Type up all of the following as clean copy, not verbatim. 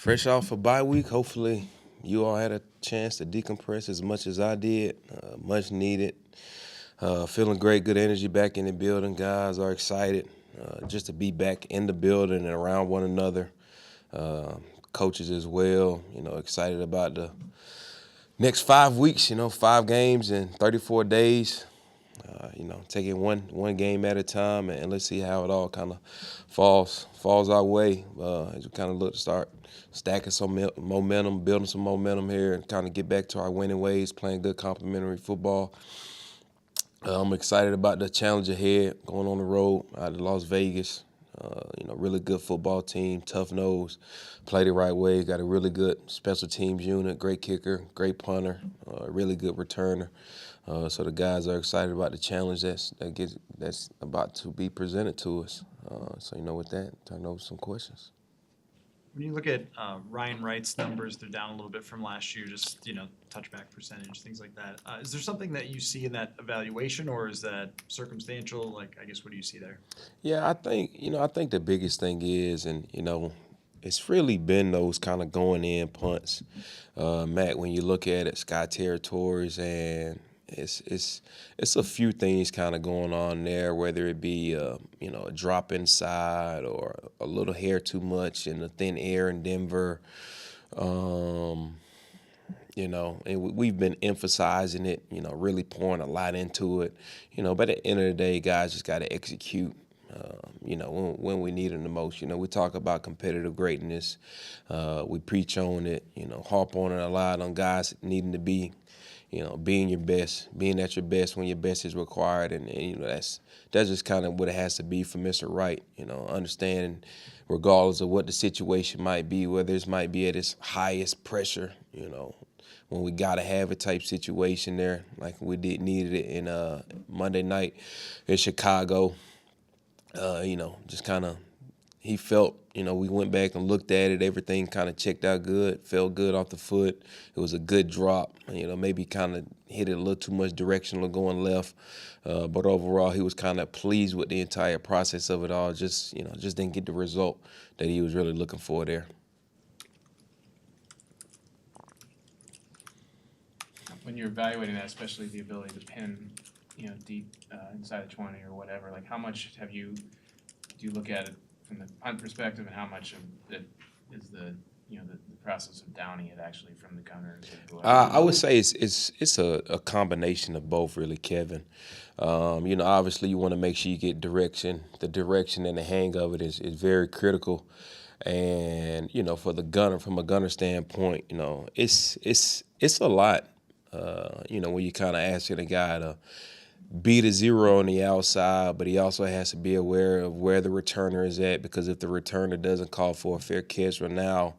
Fresh off a bye week, hopefully you all had a chance to decompress as much as I did. Much needed. Feeling great, good energy back in the building. Guys are excited just to be back in the building and around one another. Uh, Coaches as well, excited about the next 5 weeks, 5 games in 34 days. Taking one game at a time, and let's see how it all kind of falls our way as we kind of look to start stacking some momentum, building some momentum here, and kind of get back to our winning ways, playing good complementary football. I'm excited about the challenge ahead, going on the road out to Las Vegas. Really good football team, tough nose, play the right way. Got a really good special teams unit, great kicker, great punter, really good returner. So the guys are excited about the challenge that's about to be presented to us. With that, turn over some questions. When you look at Wright's numbers, they're down a little bit from last year, just, touchback percentage, things like that. Is there something that you see in that evaluation, or is that circumstantial? I guess, what do you see there? Yeah, I think the biggest thing is, and it's really been those kind of going in punts, Matt. When you look at it, sky territories, and it's a few things kind of going on there, whether it be a drop inside or a little hair too much in the thin air in Denver. And we've been emphasizing it, really pouring a lot into it, but at the end of the day, guys just got to execute, when we need them the most. We talk about competitive greatness. We preach on it, harp on it a lot on guys needing to be, being your best, being at your best when your best is required. And that's just kind of what it has to be for Mr. Wright, understanding regardless of what the situation might be, whether it might be at its highest pressure, when we got to have a type situation there, like we needed it in Monday night in Chicago. Just kind of he felt, we went back and looked at it. Everything kind of checked out good, felt good off the foot. It was a good drop. Maybe kind of hit it a little too much directional going left. But overall, he was kind of pleased with the entire process of it all. Just didn't get the result that he was really looking for there. When you're evaluating that, especially the ability to pin, deep inside the 20 or whatever, like how much do you look at it from the punt perspective, and how much of it is the process of downing it actually from the gunner? I would say it's a combination of both, really, Kevin. Obviously you want to make sure you get direction. The direction and the hang of it is very critical. And for the gunner, from a gunner standpoint, it's a lot. When you kind of asking a guy to beat a zero on the outside, but he also has to be aware of where the returner is at, because if the returner doesn't call for a fair catch, or now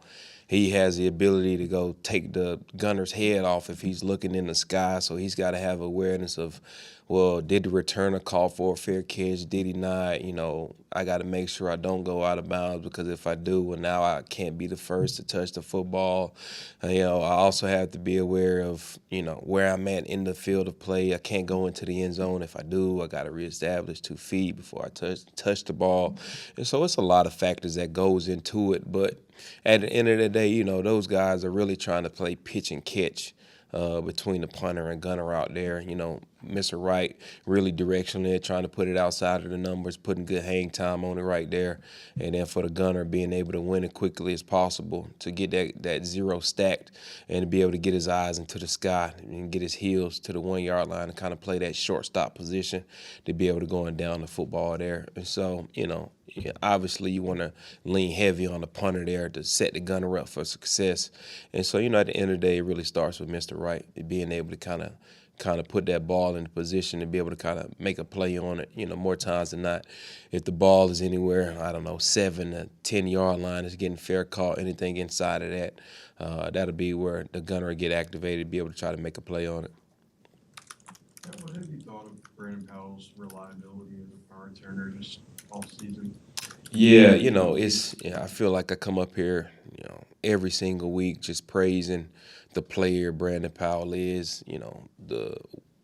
he has the ability to go take the gunner's head off if he's looking in the sky. So he's got to have awareness of, well, did the returner call for a fair catch? Did he not? I got to make sure I don't go out of bounds, because if I do, well, now I can't be the first to touch the football. I also have to be aware of, where I'm at in the field of play. I can't go into the end zone. If I do, I got to reestablish 2 feet before I touch the ball. And so it's a lot of factors that goes into it. But at the end of the day, those guys are really trying to play pitch and catch between the punter and gunner out there. Mr. Wright really directionally trying to put it outside of the numbers, putting good hang time on it right there. And then for the gunner, being able to win it quickly as possible to get that zero stacked and to be able to get his eyes into the sky and get his heels to the 1 yard line and kind of play that shortstop position to be able to go and down the football there. And so, obviously you want to lean heavy on the punter there to set the gunner up for success. And so, at the end of the day, it really starts with Mr. Wright, being able to kind of put that ball in position and be able to kind of make a play on it. More times than not, if the ball is anywhere, 7 to 10 yard line, is getting fair call, anything inside of that, that'll be where the gunner will get activated, be able to try to make a play on it. What have you thought of Brandon Powell's reliability as a power returner just all season? Yeah, I feel like I come up here, every single week just praising the player Brandon Powell is, the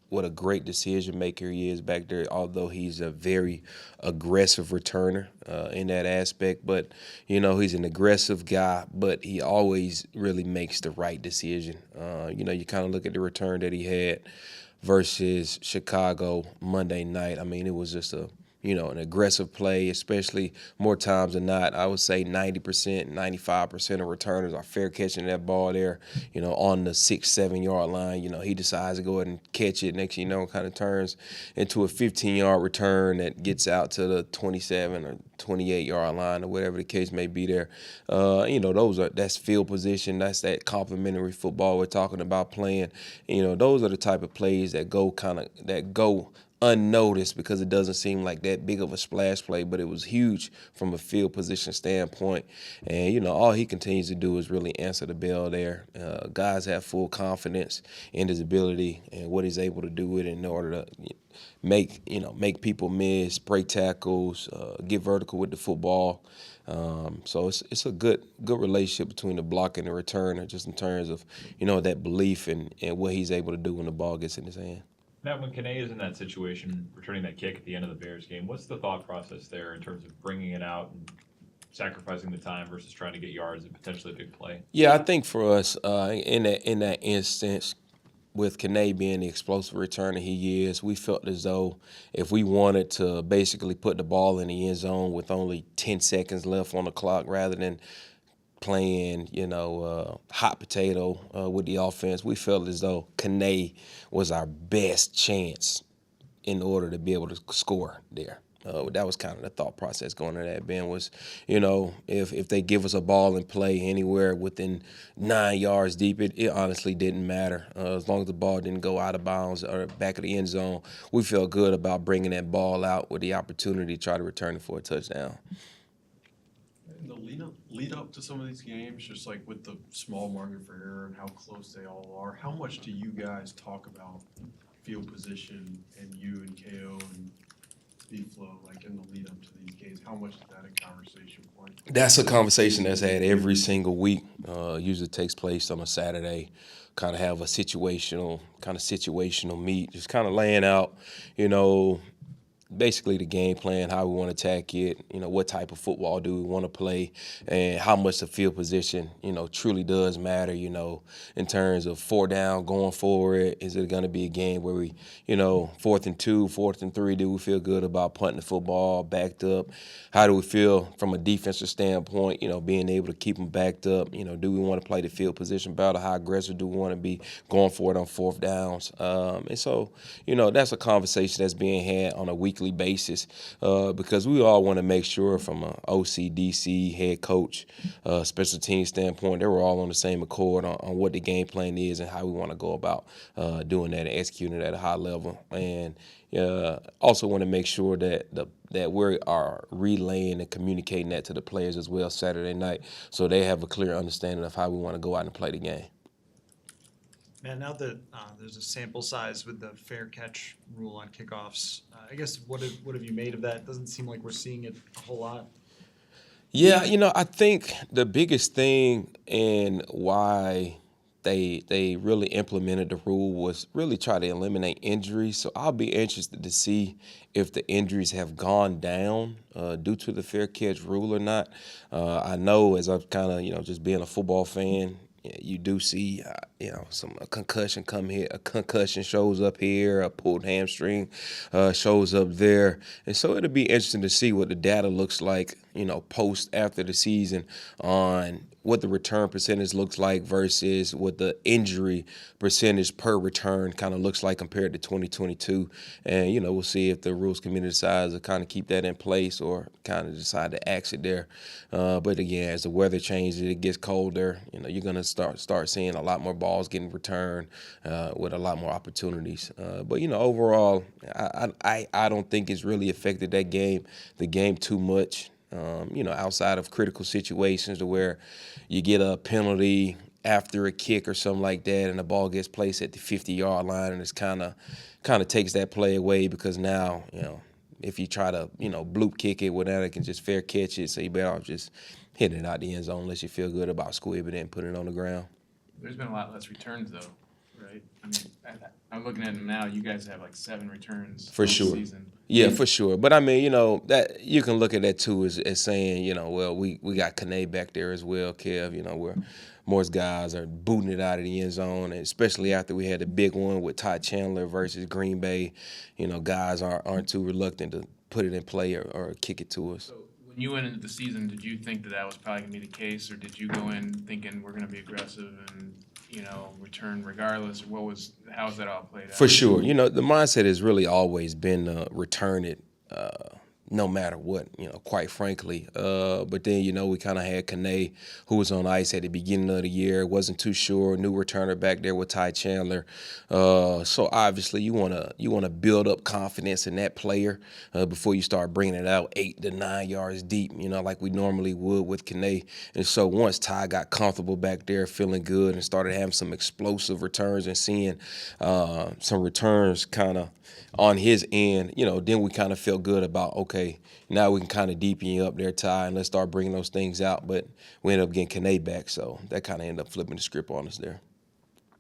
what a great decision maker he is back there, although he's a very aggressive returner in that aspect. But, he's an aggressive guy, but he always really makes the right decision. You kind of look at the return that he had versus Chicago Monday night. I mean, it was just an aggressive play, especially more times than not. I would say 90%, 95% of returners are fair catching that ball there, on the 6-7 yard line. He decides to go ahead and catch it. Next thing you know, it kind of turns into a 15-yard return that gets out to the 27 or 28 yard line or whatever the case may be there. That's field position. That's that complementary football we're talking about playing. Those are the type of plays that go unnoticed because it doesn't seem like that big of a splash play, but it was huge from a field position standpoint. And, all he continues to do is really answer the bell there. Guys have full confidence in his ability and what he's able to do with it in order to make people miss, break tackles, get vertical with the football. So it's a good relationship between the block and the returner, just in terms of, that belief and what he's able to do when the ball gets in his hand. Matt, when Kane is in that situation, returning that kick at the end of the Bears game, what's the thought process there in terms of bringing it out and sacrificing the time versus trying to get yards and potentially a big play? Yeah, I think for us, in that instance, with Kane being the explosive returner he is, we felt as though if we wanted to basically put the ball in the end zone with only 10 seconds left on the clock rather than playing, hot potato with the offense, we felt as though Kane was our best chance in order to be able to score there. That was kind of the thought process going into that, Ben, was, if they give us a ball and play anywhere within 9 yards deep, it honestly didn't matter. As long as the ball didn't go out of bounds or back of the end zone, we felt good about bringing that ball out with the opportunity to try to return it for a touchdown. And the lead up to some of these games, just like with the small margin for error and how close they all are, how much do you guys talk about field position and you and KO and speed flow, like in the lead up to these games? How much is that a conversation point? That's a conversation that's had every single week. Usually takes place on a Saturday. Kind of have a situational meet, just kind of laying out, basically the game plan, how we want to attack it, what type of football do we want to play, and how much the field position, truly does matter, in terms of 4 down going forward. Is it going to be a game where we, 4th and 2, 4th and 3, do we feel good about punting the football backed up? How do we feel from a defensive standpoint, being able to keep them backed up? Do we want to play the field position battle? How aggressive do we want to be going for it on 4th downs? And so, that's a conversation that's being had on a weekly basis because we all want to make sure from an OC, DC, head coach, special team standpoint, they were all on the same accord on what the game plan is and how we want to go about doing that and executing it at a high level. And also want to make sure that we are relaying and communicating that to the players as well Saturday night so they have a clear understanding of how we want to go out and play the game. Man, now that there's a sample size with the fair catch rule on kickoffs, I guess what have you made of that? Doesn't seem like we're seeing it a whole lot. Yeah, I think the biggest thing and why they really implemented the rule was really try to eliminate injuries. So I'll be interested to see if the injuries have gone down due to the fair catch rule or not. I know as I've kind of, just being a football fan, you do see, a concussion come here, a concussion shows up here, a pulled hamstring shows up there. And so it'll be interesting to see what the data looks like, post after the season on what the return percentage looks like versus what the injury percentage per return kind of looks like compared to 2022. And, we'll see if the rules committee decides to kind of keep that in place or kind of decide to axe it there. But again, as the weather changes, it gets colder, you're going to start seeing a lot more balls getting returned with a lot more opportunities. But, overall, I don't think it's really affected the game too much. Outside of critical situations to where you get a penalty after a kick or something like that and the ball gets placed at the 50-yard line and it's kind of takes that play away because now, if you try to, bloop kick it, well, now they can just fair catch it. So you better off just hitting it out the end zone unless you feel good about squibbing it and putting it on the ground. There's been a lot less returns, though, right? I mean, I'm looking at them now, you guys have like 7 returns For this sure. season. Yeah, for sure. But I mean, that you can look at that too as saying, well, we got Kane back there as well, Kev, where most guys are booting it out of the end zone, and especially after we had the big one with Ty Chandler versus Green Bay, guys aren't too reluctant to put it in play or kick it to us. So when you went into the season, did you think that was probably gonna be the case, or did you go in thinking we're gonna be aggressive and, return regardless, or how's that all played out? For sure. The mindset has really always been return it no matter what, quite frankly. But then, we kind of had Kane, who was on ice at the beginning of the year, wasn't too sure, new returner back there with Ty Chandler. So obviously you want to build up confidence in that player before you start bringing it out 8 to 9 yards deep, like we normally would with Kane. And so once Ty got comfortable back there, feeling good, and started having some explosive returns and seeing some returns kind of on his end, then we kind of felt good about, okay, now we can kind of deepen you up there, Ty, and let's start bringing those things out. But we ended up getting Kane back, so that kind of ended up flipping the script on us there.